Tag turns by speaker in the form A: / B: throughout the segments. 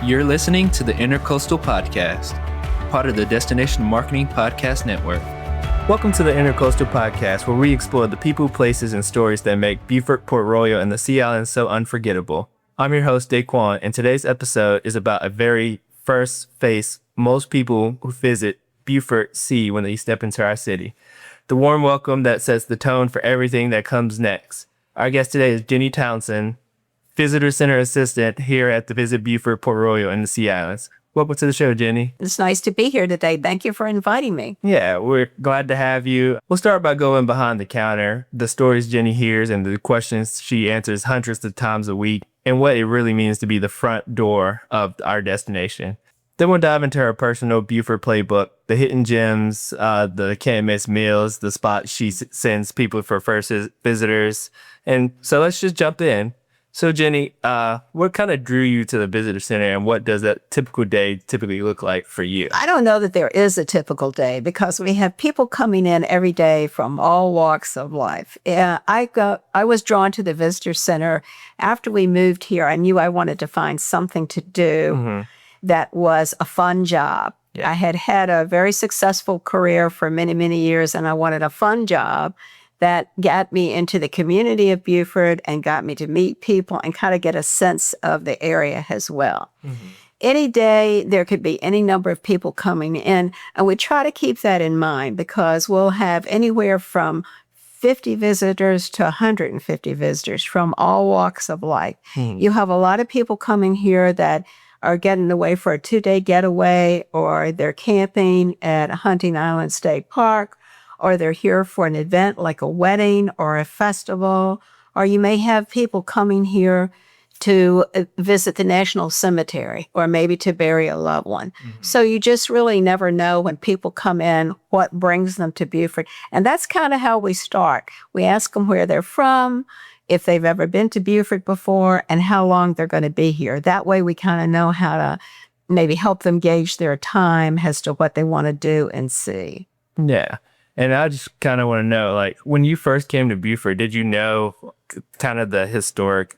A: You're listening to the Intercoastal Podcast, part of the Destination Marketing Podcast Network.
B: Welcome to the Intercoastal Podcast, where we explore the people, places, and stories that make Beaufort, Port Royal, and the Sea Islands so unforgettable. I'm your host, Daquan, and today's episode is about a very first face most people who visit Beaufort see when they step into our city. The warm welcome that sets the tone for everything that comes next. Our guest today is Jenny Townsend, Visitor Center Assistant here at the Visit Beaufort, Port Royal, and the Sea Islands. Welcome to the show, Jenny.
C: It's nice to be here today. Thank you for inviting me.
B: Yeah, we're glad to have you. We'll start by going behind the counter, the stories Jenny hears and the questions she answers hundreds of times a week, and what it really means to be the front door of our destination. Then we'll dive into her personal Beaufort playbook, the hidden gems, the can't miss meals, the spots she sends people for first visitors. And so let's just jump in. So Jenny, what kind of drew you to the visitor center, and what does that typical day typically look like for you?
C: I don't know that there is a typical day because we have people coming in every day from all walks of life. I was drawn to the visitor center after we moved here. I knew I wanted to find something to do that was a fun job. Yeah. I had had a very successful career for many, many years, and I wanted a fun job that got me into the community of Beaufort and got me to meet people and kind of get a sense of the area as well. Any day, there could be any number of people coming in, and we try to keep that in mind because we'll have anywhere from 50 visitors to 150 visitors from all walks of life. You have a lot of people coming here that are getting away for a 2-day getaway, or they're camping at Hunting Island State Park, or they're here for an event like a wedding or a festival, or you may have people coming here to visit the National Cemetery or maybe to bury a loved one. So you just really never know when people come in, what brings them to Beaufort. And that's kind of how we start. We ask them where they're from, if they've ever been to Beaufort before, and how long they're going to be here. That way we kind of know how to maybe help them gauge their time as to what they want to do and see.
B: Yeah. And I just kind of want to know, like, when you first came to Beaufort, did you know kind of the historic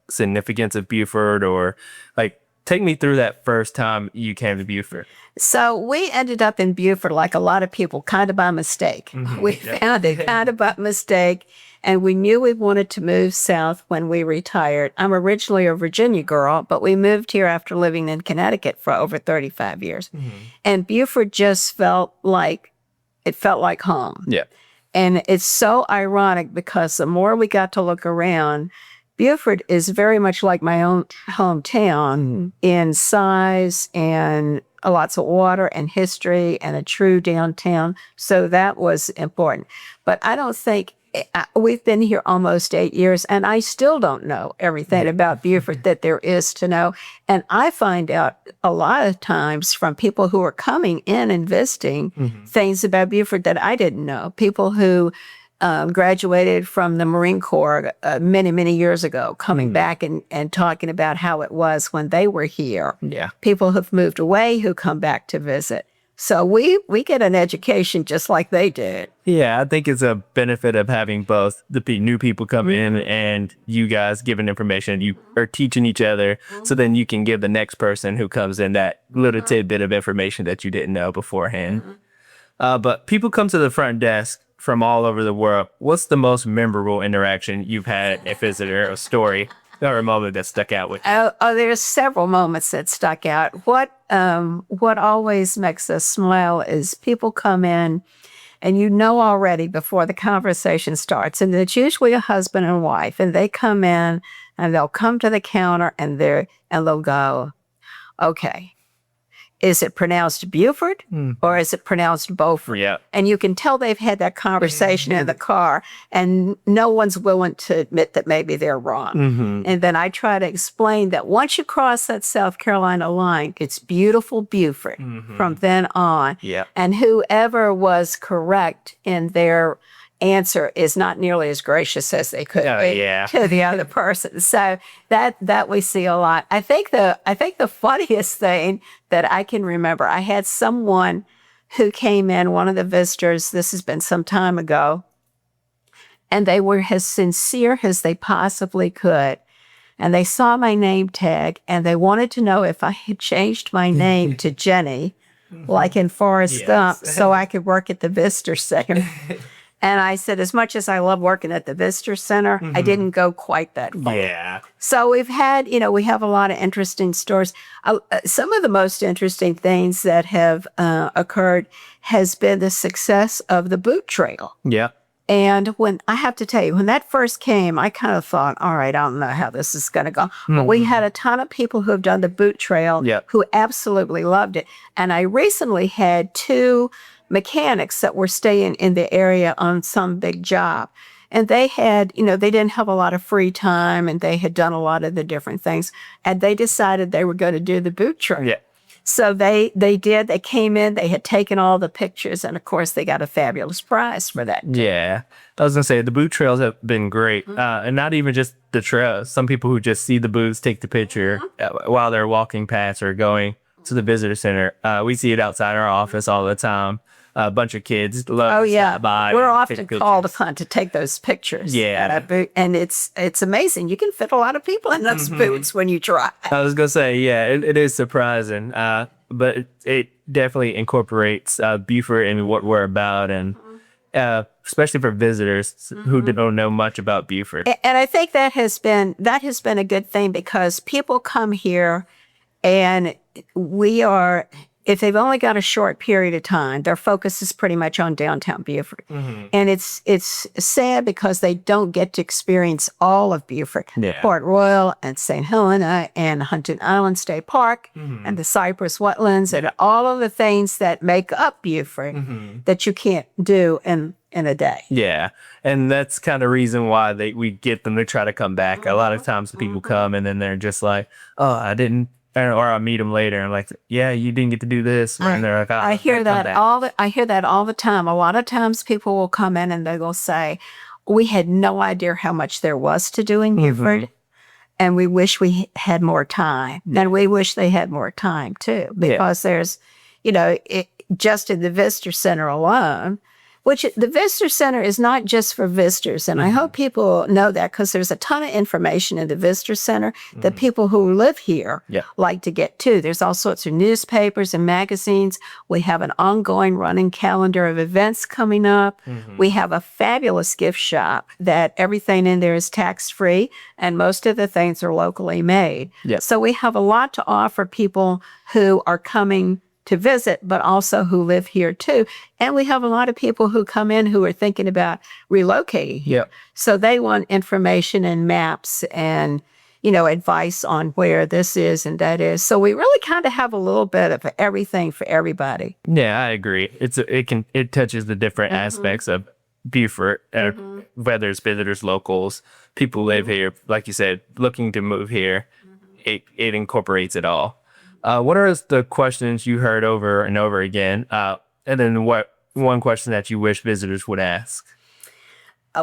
B: significance of Beaufort, or like, take me through that first time you came to Beaufort?
C: So we ended up in Beaufort, like a lot of people, kind of by mistake. We found it kind of by mistake, and we knew we wanted to move south when we retired. I'm originally a Virginia girl, but we moved here after living in Connecticut for over 35 years. And Beaufort just felt like home. Yeah. And it's so ironic because the more we got to look around, Beaufort is very much like my own hometown in size and lots of water and history and a true downtown. So that was important. But I don't think we've been here almost 8 years, and I still don't know everything about Beaufort that there is to know. And I find out a lot of times from people who are coming in and visiting things about Beaufort that I didn't know. People who graduated from the Marine Corps many, many years ago, coming back and talking about how it was when they were here. Yeah. People who've moved away who come back to visit. So we get an education just like they did.
B: Yeah, I think it's a benefit of having both the new people come in and you guys giving information. You are teaching each other, so then you can give the next person who comes in that little tidbit of information that you didn't know beforehand. But people come to the front desk from all over the world. What's the most memorable interaction you've had, a visitor, a story, or a moment that stuck out with you?
C: There's several moments that stuck out. What always makes us smile is people come in and you know already before the conversation starts, and it's usually a husband and wife, and they come in and they'll come to the counter and they'll go, okay, is it pronounced Beaufort or is it pronounced Beaufort? Yeah. And you can tell they've had that conversation in the car, and no one's willing to admit that maybe they're wrong. And then I try to explain that once you cross that South Carolina line, it's beautiful Beaufort from then on. Yeah. And whoever was correct in their answer is not nearly as gracious as they could be to the other person. So that we see a lot. I think the funniest thing that I can remember, I had someone who came in, one of the visitors, this has been some time ago, and they were as sincere as they possibly could. and they saw my name tag and they wanted to know if I had changed my name to Jenny, like in Forrest Gump, so I could work at the Visitor Center. And I said, as much as I love working at the Visitor Center, I didn't go quite that far.
B: Yeah.
C: So we've had, we have a lot of interesting stories. Some of the most interesting things that have occurred has been the success of the boot trail.
B: Yeah.
C: And when I have to tell you, when that first came, I kind of thought, all right, I don't know how this is going to go. But we had a ton of people who have done the boot trail who absolutely loved it. And I recently had 2 mechanics that were staying in the area on some big job. And they had, they didn't have a lot of free time and they had done a lot of the different things. And they decided they were going to do the boot trail.
B: Yeah.
C: So they did. They came in, they had taken all the pictures, and of course they got a fabulous prize for that.
B: Yeah. I was going to say, the boot trails have been great. And not even just the trails. Some people who just see the booths, take the picture while they're walking past or going to the visitor center. We see it outside our office all the time. A bunch of kids love to stop by.
C: We're often called upon to take those pictures.
B: Yeah.
C: At a booth, and it's amazing. You can fit a lot of people in those booths when you try.
B: I was going to say, yeah, it is surprising. But it definitely incorporates Beaufort and what we're about, and especially for visitors who don't know much about Beaufort.
C: And I think that has been a good thing, because people come here and if they've only got a short period of time, their focus is pretty much on downtown Beaufort. And it's sad because they don't get to experience all of Beaufort. Port Royal and St. Helena and Huntington Island State Park and the Cypress Wetlands and all of the things that make up Beaufort that you can't do in a day.
B: Yeah. And that's kind of reason why we get them to try to come back. A lot of times people come and then they're just like, oh, I didn't. Or I'll meet them later and like, yeah, you didn't get to do this. And they're like, oh,
C: I hear that all the time. A lot of times people will come in and they will say, we had no idea how much there was to do in Beaufort, and we wish we had more time. And we wish they had more time too, because there's, just in the Visitor Center alone, which the Visitor Center is not just for visitors. And I hope people know that, because there's a ton of information in the Visitor Center that people who live here like to get to. There's all sorts of newspapers and magazines. We have an ongoing running calendar of events coming up. We have a fabulous gift shop that everything in there is tax-free, and most of the things are locally made. So we have a lot to offer people who are coming to visit, but also who live here too. And we have a lot of people who come in who are thinking about relocating here. So they want information and maps and, advice on where this is and that is. So we really kind of have a little bit of everything for everybody.
B: Yeah, I agree. It touches the different aspects of Beaufort, whether it's visitors, locals, people who live here, like you said, looking to move here. It incorporates it all. What are the questions you heard over and over again? And then one question that you wish visitors would ask?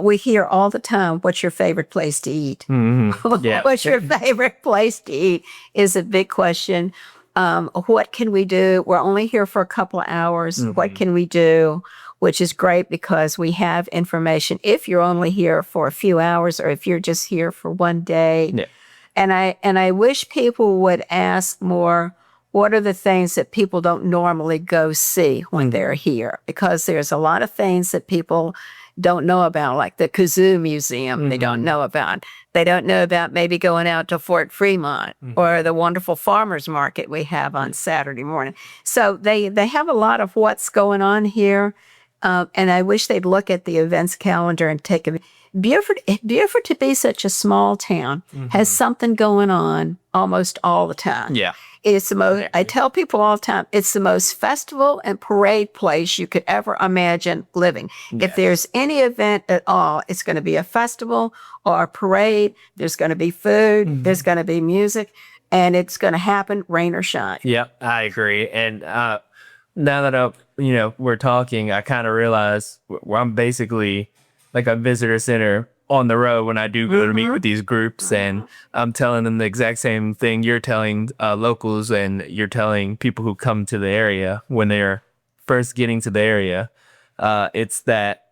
C: We hear all the time, what's your favorite place to eat? What's your favorite place to eat is a big question. What can we do? We're only here for a couple of hours. What can we do? Which is great, because we have information if you're only here for a few hours or if you're just here for one day. And I wish people would ask more, what are the things that people don't normally go see when they're here? Because there's a lot of things that people don't know about, like the Kazoo Museum they don't know about. They don't know about maybe going out to Fort Fremont or the wonderful farmers market we have on Saturday morning. So they have a lot of what's going on here. And I wish they'd look at the events calendar and take a Beaufort to be such a small town has something going on almost all the time. It's the most, I tell people all the time, it's the most festival and parade place you could ever imagine living. If there's any event at all, it's going to be a festival or a parade. There's going to be food. There's going to be music, and it's going to happen rain or shine.
B: I agree. And now that we're talking, I kind of realize I'm basically like a visitor center on the road when I do go to meet with these groups, and I'm telling them the exact same thing you're telling locals and you're telling people who come to the area when they're first getting to the area. It's that,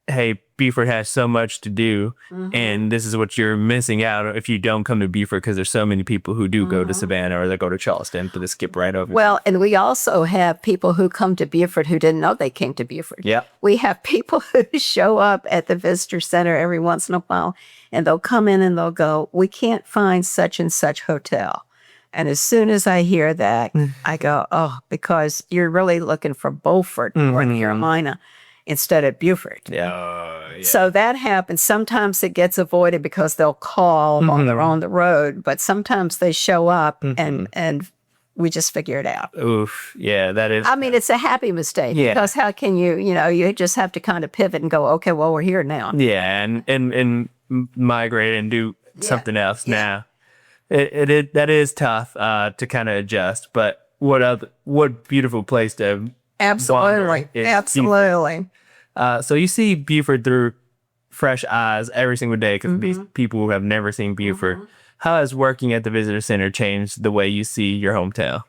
B: hey, Beaufort has so much to do, and this is what you're missing out if you don't come to Beaufort, because there's so many people who do go to Savannah or they go to Charleston, but they skip right over.
C: Well, and we also have people who come to Beaufort who didn't know they came to Beaufort.
B: Yeah.
C: We have people who show up at the visitor center every once in a while, and they'll come in and they'll go, we can't find such and such hotel. And as soon as I hear that, I go, oh, because you're really looking for Beaufort, North Carolina, instead of Beaufort.
B: Yeah.
C: So that happens. Sometimes it gets avoided because they'll call while they're on the road, but sometimes they show up and we just figure it out.
B: Oof. Yeah, that is.
C: I mean, it's a happy mistake because how can you just have to kind of pivot and go, okay, well, we're here now.
B: Yeah, and migrate and do something else now. That is tough to kind of adjust, but what beautiful place to
C: Absolutely. Absolutely.
B: So you see Beaufort through fresh eyes every single day because these people who have never seen Beaufort. How has working at the visitor center changed the way you see your hometown?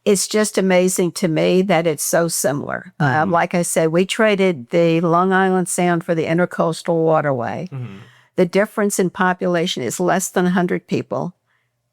C: It's just amazing to me that it's so similar. Like I said, we traded the Long Island Sound for the Intercoastal Waterway. The difference in population is less than 100 people.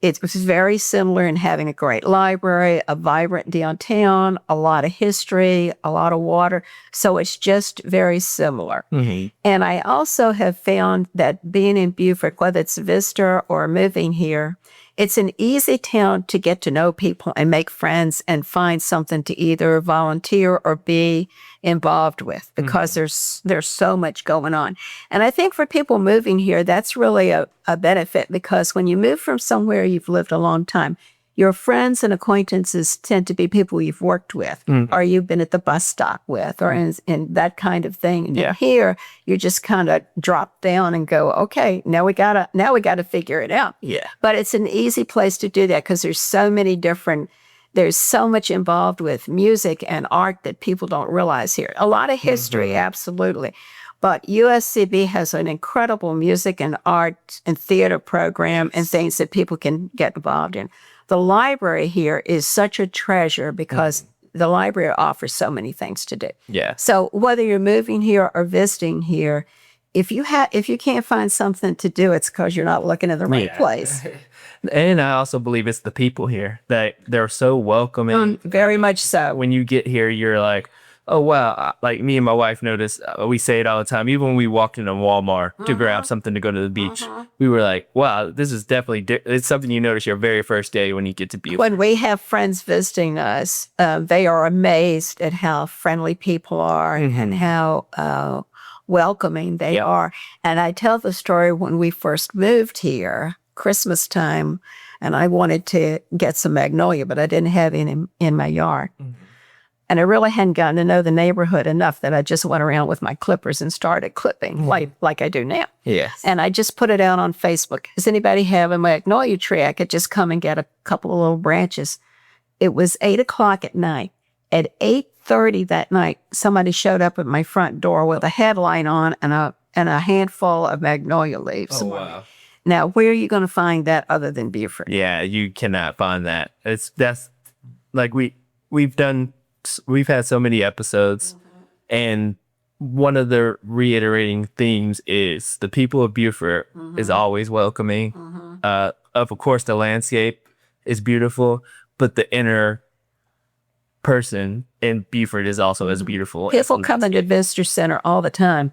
C: It was very similar in having a great library, a vibrant downtown, a lot of history, a lot of water. So it's just very similar. And I also have found that being in Beaufort, whether it's a visitor or moving here, it's an easy town to get to know people and make friends and find something to either volunteer or be involved with because there's so much going on. And I think for people moving here, that's really a benefit because when you move from somewhere you've lived a long time, your friends and acquaintances tend to be people you've worked with or you've been at the bus stop with or in that kind of thing. And here, you just kind of drop down and go, okay, now we gotta figure it out.
B: Yeah.
C: But it's an easy place to do that because there's so much involved with music and art that people don't realize here. A lot of history, absolutely. But USCB has an incredible music and art and theater program and things that people can get involved in. The library here is such a treasure because the library offers so many things to do.
B: Yeah.
C: So whether you're moving here or visiting here, if you can't find something to do, it's because you're not looking in the right place.
B: And I also believe it's the people here that they're so welcoming.
C: Very much so.
B: When you get here, you're like, oh, wow. Like me and my wife noticed, we say it all the time. Even when we walked into Walmart to grab something to go to the beach, we were like, wow, this is definitely, it's something you notice your very first day when you get to Beaufort.
C: When we have friends visiting us, they are amazed at how friendly people are and how welcoming they are. And I tell the story when we first moved here, Christmas time, and I wanted to get some magnolia, but I didn't have any in my yard. And I really hadn't gotten to know the neighborhood enough that I just went around with my clippers and started clipping like I do now.
B: Yes.
C: And I just put it out on Facebook. Does anybody have a magnolia tree? I could just come and get a couple of little branches. It was 8:00 at night. At 8:30 that night, somebody showed up at my front door with a headlight on and a handful of magnolia leaves.
B: Oh, wow.
C: Now, where are you going to find that other than Beaufort?
B: Yeah, you cannot find that. That's like we've had so many episodes, and one of the reiterating themes is the people of Beaufort is always welcoming. Of course, the landscape is beautiful, but the inner person in Beaufort is also as beautiful.
C: People come into the visitor center all the time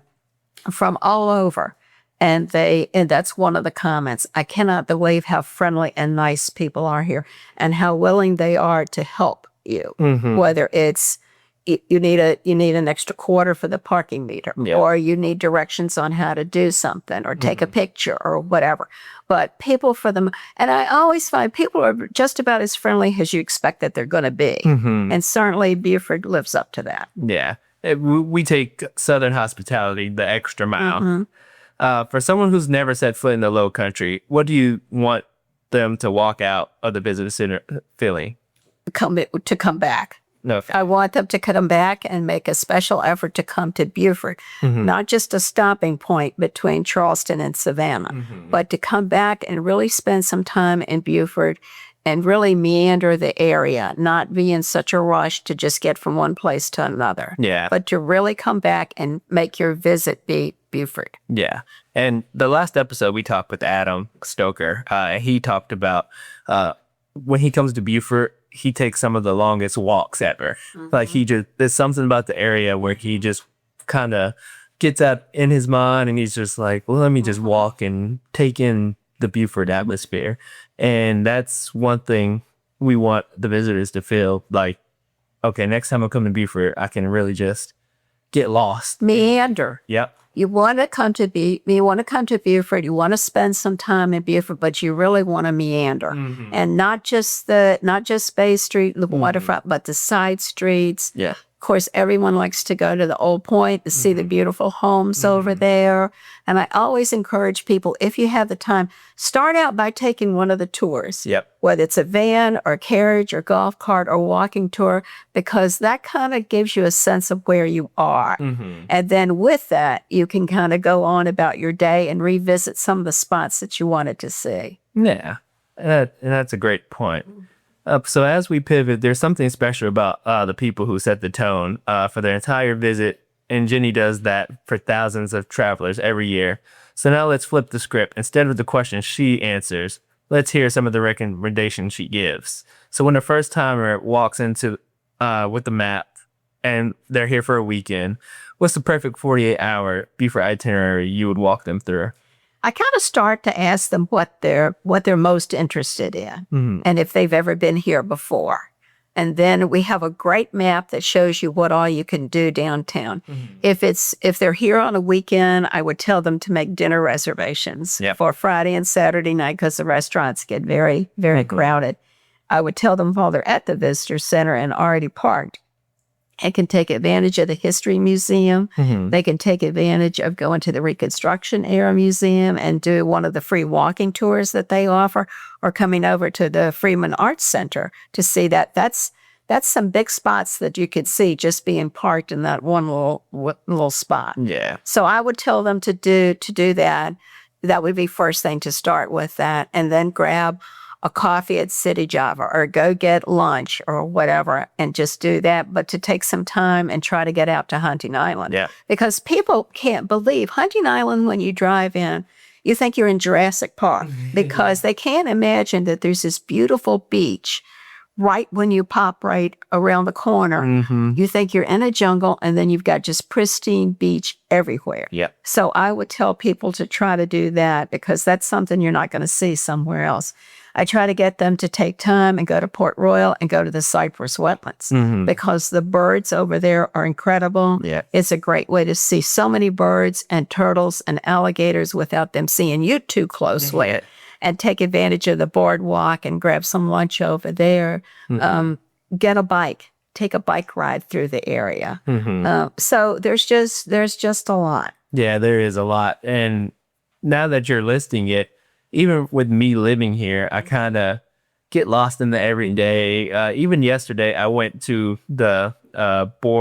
C: from all over. And that's one of the comments. I cannot believe how friendly and nice people are here and how willing they are to help you. Whether it's you need an extra quarter for the parking meter or you need directions on how to do something or take a picture or whatever. But people and I always find people are just about as friendly as you expect that they're going to be. And certainly Beaufort lives up to that.
B: Yeah. We take Southern hospitality the extra mile. For someone who's never set foot in the Low Country, what do you want them to walk out of the visitor center feeling?
C: To come back.
B: No.
C: I want them to come back and make a special effort to come to Beaufort, not just a stopping point between Charleston and Savannah, but to come back and really spend some time in Beaufort and really meander the area, not be in such a rush to just get from one place to another.
B: Yeah.
C: But to really come back and make your visit be Beaufort.
B: Yeah. And the last episode we talked with Adam Stoker, he talked about when he comes to Beaufort, he takes some of the longest walks ever. Like there's something about the area where he just kind of gets out in his mind and he's just like, well, let me just walk and take in the Beaufort atmosphere. And that's one thing we want the visitors to feel like, okay, next time I come to Beaufort, I can really just get lost.
C: Meander.
B: Yep.
C: You want to come to Beaufort. You want to spend some time in Beaufort, but you really want to meander, and not just Bay Street, the waterfront, but the side streets.
B: Yeah.
C: Of course, everyone likes to go to the Old Point to see the beautiful homes over there. And I always encourage people, if you have the time, start out by taking one of the tours.
B: Yep.
C: Whether it's a van or carriage or golf cart or walking tour, because that kind of gives you a sense of where you are. And then with that, you can kind of go on about your day and revisit some of the spots that you wanted to see.
B: Yeah. And that's a great point. So as we pivot, there's something special about the people who set the tone for their entire visit. And Jenny does that for thousands of travelers every year. So now let's flip the script. Instead of the questions she answers, let's hear some of the recommendations she gives. So when a first timer walks into with the map and they're here for a weekend, what's the perfect 48-hour Beaufort itinerary you would walk them through?
C: I kind of start to ask them what they're most interested in, and if they've ever been here before. And then we have a great map that shows you what all you can do downtown. If they're here on a weekend, I would tell them to make dinner reservations for Friday and Saturday night, because the restaurants get very, very crowded. I would tell them while they're at the visitor center and already parked, and can take advantage of the History Museum. They can take advantage of going to the Reconstruction Era Museum and do one of the free walking tours that they offer, or coming over to the Freeman Arts Center to see that. That's some big spots that you could see just being parked in that one little spot.
B: Yeah.
C: So I would tell them to do that. That would be first thing to start with that, and then grab a coffee at City Java or go get lunch or whatever and just do that, but to take some time and try to get out to Hunting Island.
B: Yeah.
C: Because people can't believe Hunting Island, when you drive in, you think you're in Jurassic Park because they can't imagine that there's this beautiful beach right when you pop right around the corner. You think you're in a jungle, and then you've got just pristine beach everywhere.
B: Yep.
C: So I would tell people to try to do that, because that's something you're not going to see somewhere else. I try to get them to take time and go to Port Royal and go to the cypress wetlands, because the birds over there are incredible.
B: Yeah.
C: It's a great way to see so many birds and turtles and alligators without them seeing you too closely. And take advantage of the boardwalk and grab some lunch over there. Get a bike. Take a bike ride through the area. So there's just a lot.
B: Yeah, there is a lot. And now that you're listing it, even with me living here, I kind of get lost in the everyday. Even yesterday, I went to the Broad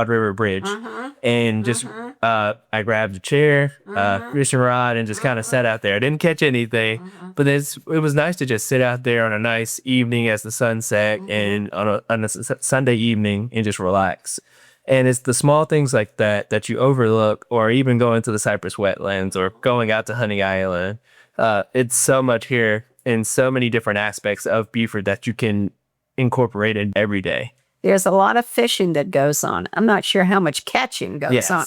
B: River Bridge and just I grabbed a chair, fishing rod, and just kind of sat out there. I didn't catch anything, but it was nice to just sit out there on a nice evening as the sun set and on a Sunday evening and just relax. And it's the small things like that you overlook, or even going to the cypress wetlands or going out to Hunting Island. It's so much here in so many different aspects of Beaufort that you can incorporate in every day.
C: There's a lot of fishing that goes on. I'm not sure how much catching goes on,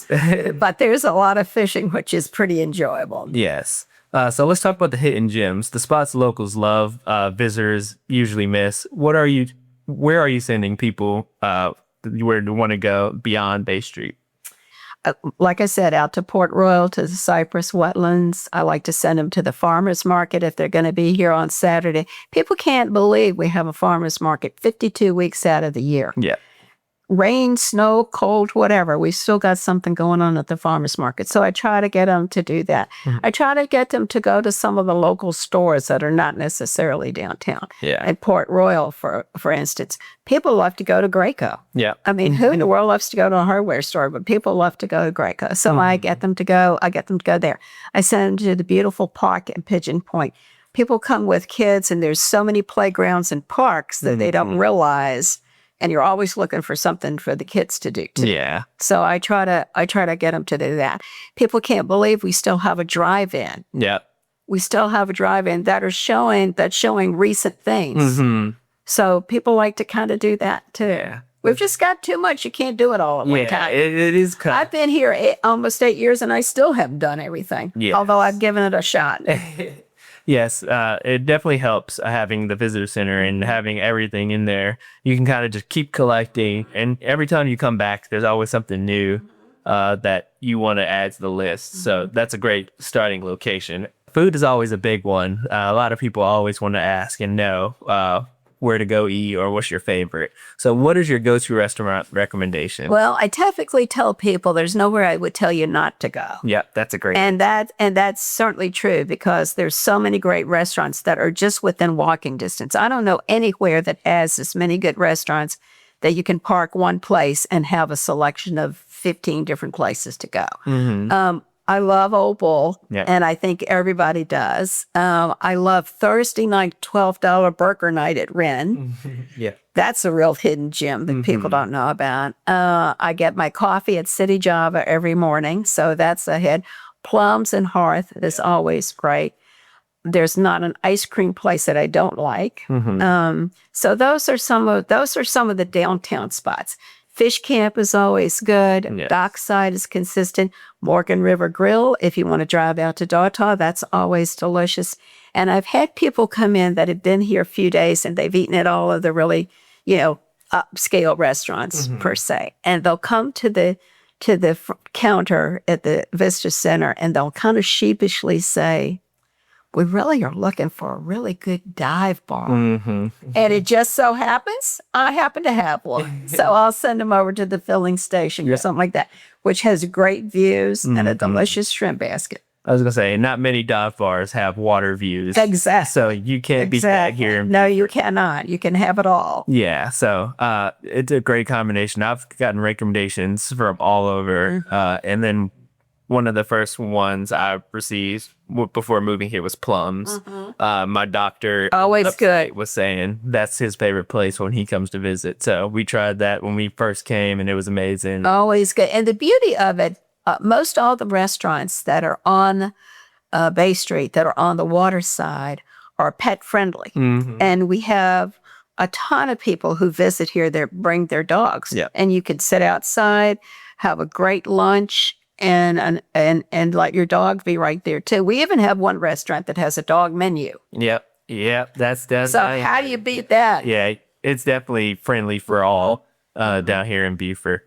C: but there's a lot of fishing, which is pretty enjoyable.
B: Yes. So let's talk about the hidden gems, the spots locals love, visitors usually miss. Where are you sending people where to want to go beyond Bay Street?
C: Like I said, out to Port Royal, to the cypress wetlands. I like to send them to the farmers market if they're going to be here on Saturday. People can't believe we have a farmers market 52 weeks out of the year.
B: Yeah.
C: Rain, snow, cold, whatever. We've still got something going on at the farmers market. So I try to get them to do that. I try to get them to go to some of the local stores that are not necessarily downtown.
B: Yeah.
C: At Port Royal, for instance, people love to go to Graco.
B: Yeah.
C: I mean, who in the world loves to go to a hardware store? But people love to go to Graco. So I get them to go there. I send them to the beautiful park in Pigeon Point. people come with kids, and there's so many playgrounds and parks that they don't realize, and you're always looking for something for the kids to do too.
B: Yeah.
C: So I try to get them to do that. People can't believe we still have a drive-in.
B: Yep.
C: We still have a drive-in that's showing recent things.
B: Mm-hmm.
C: So people like to kind of do that too.
B: Yeah.
C: We've just got too much. You can't do it all at one time.
B: It is kind
C: I've been here almost 8 years, and I still haven't done everything.
B: Yes.
C: Although I've given it a shot.
B: Yes, it definitely helps having the visitor center and having everything in there. You can kind of just keep collecting, and every time you come back, there's always something new that you want to add to the list. So that's a great starting location. Food is always a big one. A lot of people always want to ask and know where to go eat or what's your favorite. So what is your go-to restaurant recommendation?
C: Well, I typically tell people there's nowhere I would tell you not to go.
B: Yeah, that's a great
C: And that's certainly true, because there's so many great restaurants that are just within walking distance. I don't know anywhere that has as many good restaurants that you can park one place and have a selection of 15 different places to go. I love Old Bull, and I think everybody does. I love Thursday night $12 burger night at Wren.
B: Yeah.
C: That's a real hidden gem that people don't know about. I get my coffee at City Java every morning, so that's a hit. Plums and Hearth is always great. There's not an ice cream place that I don't like. So those are some of the downtown spots. Fish Camp is always good.
B: Yes.
C: Dockside is consistent. Morgan River Grill, if you want to drive out to Dawtaw, that's always delicious. And I've had people come in that have been here a few days, and they've eaten at all of the really, upscale restaurants per se. And they'll come to the counter at the Visitor Center, and they'll kind of sheepishly say, "We really are looking for a really good dive bar." And it just so happens I happen to have one. So I'll send them over to the filling station or something like that, which has great views and a delicious shrimp basket.
B: I was going to say, not many dive bars have water views.
C: Exactly.
B: So you can't beat that here.
C: No, you cannot. You can have it all.
B: Yeah. So it's a great combination. I've gotten recommendations from all over. And then one of the first ones I received before moving here was Plums. My doctor
C: Always good.
B: was saying that's his favorite place when he comes to visit. So we tried that when we first came, and it was amazing.
C: Always good. And the beauty of it, most all the restaurants that are on Bay Street, that are on the water side, are pet friendly. And we have a ton of people who visit here that bring their dogs. And you can sit outside, have a great lunch, and let your dog be right there too. We even have one restaurant that has a dog menu.
B: Yep. That's
C: So how do you beat that?
B: Yeah, it's definitely friendly for all down here in Beaufort.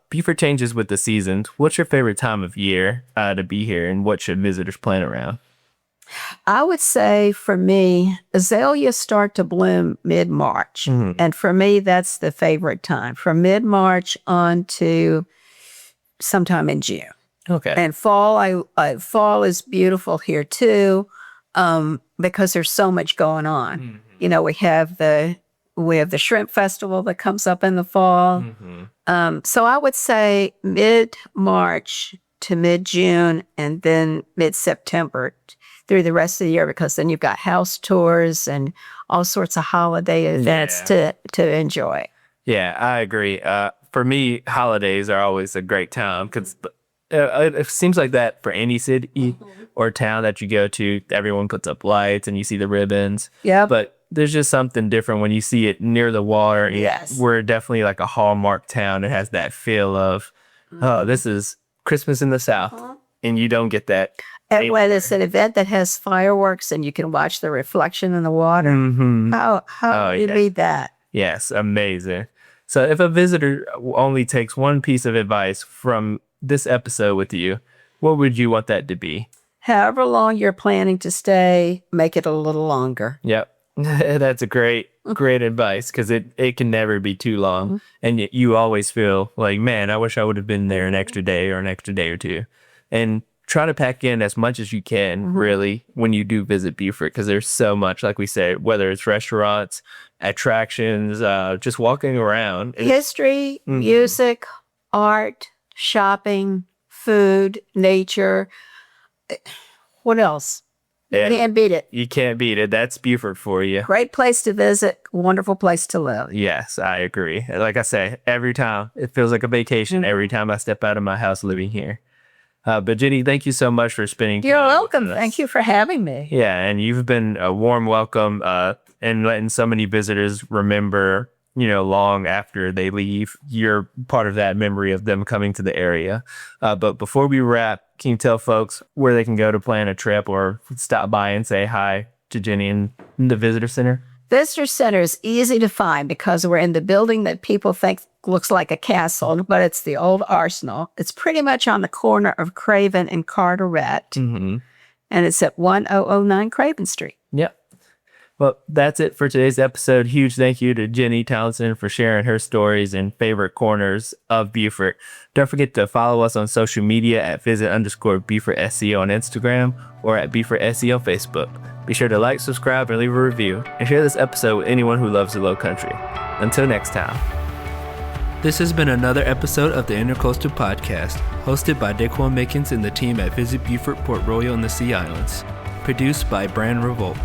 B: Beaufort changes with the seasons. What's your favorite time of year to be here, and what should visitors plan around?
C: I would say for me, azaleas start to bloom mid-March. And for me, that's the favorite time. From mid-March on to sometime in June.
B: Okay.
C: And fall is beautiful here too, because there's so much going on. We have the shrimp festival that comes up in the fall. So I would say mid-March to mid-June, and then mid-September through the rest of the year, because then you've got house tours and all sorts of holiday events to enjoy.
B: Yeah, I agree. For me, holidays are always a great time, because it seems like that for any city or town that you go to. Everyone puts up lights and you see the ribbons.
C: Yeah.
B: But there's just something different when you see it near the water.
C: Yes.
B: We're definitely like a hallmark town. It has that feel of, oh, this is Christmas in the South. And you don't get that.
C: And when it's an event that has fireworks and you can watch the reflection in the water, how do you beat that?
B: Yes, amazing. So if a visitor only takes one piece of advice from this episode with you, what would you want that to be?
C: However long you're planning to stay, make it a little longer.
B: Yep. That's a great advice, because it can never be too long. And yet you always feel like, man, I wish I would have been there an extra day or an extra day or two. And try to pack in as much as you can, really, when you do visit Beaufort, because there's so much, like we said, whether it's restaurants, attractions, just walking around.
C: History, music, art, shopping, food, nature. What else? You can't beat it.
B: You can't beat it. That's Beaufort for you.
C: Great place to visit, wonderful place to live.
B: Yes, I agree. Like I say, every time it feels like a vacation every time I step out of my house living here. But Jenny, thank you so much for spending
C: You're
B: time
C: welcome.
B: with us.
C: Thank you for having me.
B: Yeah, and you've been a warm welcome and letting so many visitors remember, long after they leave. You're part of that memory of them coming to the area. But before we wrap, can you tell folks where they can go to plan a trip or stop by and say hi to Jenny in the visitor center?
C: Visitor Center is easy to find because we're in the building that people think looks like a castle, but it's the old arsenal. It's pretty much on the corner of Craven and Carteret, and it's at 1009 Craven Street.
B: Yep. Well, that's it for today's episode. Huge thank you to Jenny Townsend for sharing her stories and favorite corners of Beaufort. Don't forget to follow us on social media at visit_Beaufort SEO on Instagram or at Beaufort SEO on Facebook. Be sure to like, subscribe, and leave a review. And share this episode with anyone who loves the Low Country. Until next time.
A: This has been another episode of the Intercoastal Podcast, hosted by Daquan Mickens and the team at Visit Beaufort, Port Royal, and the Sea Islands. Produced by Revolt.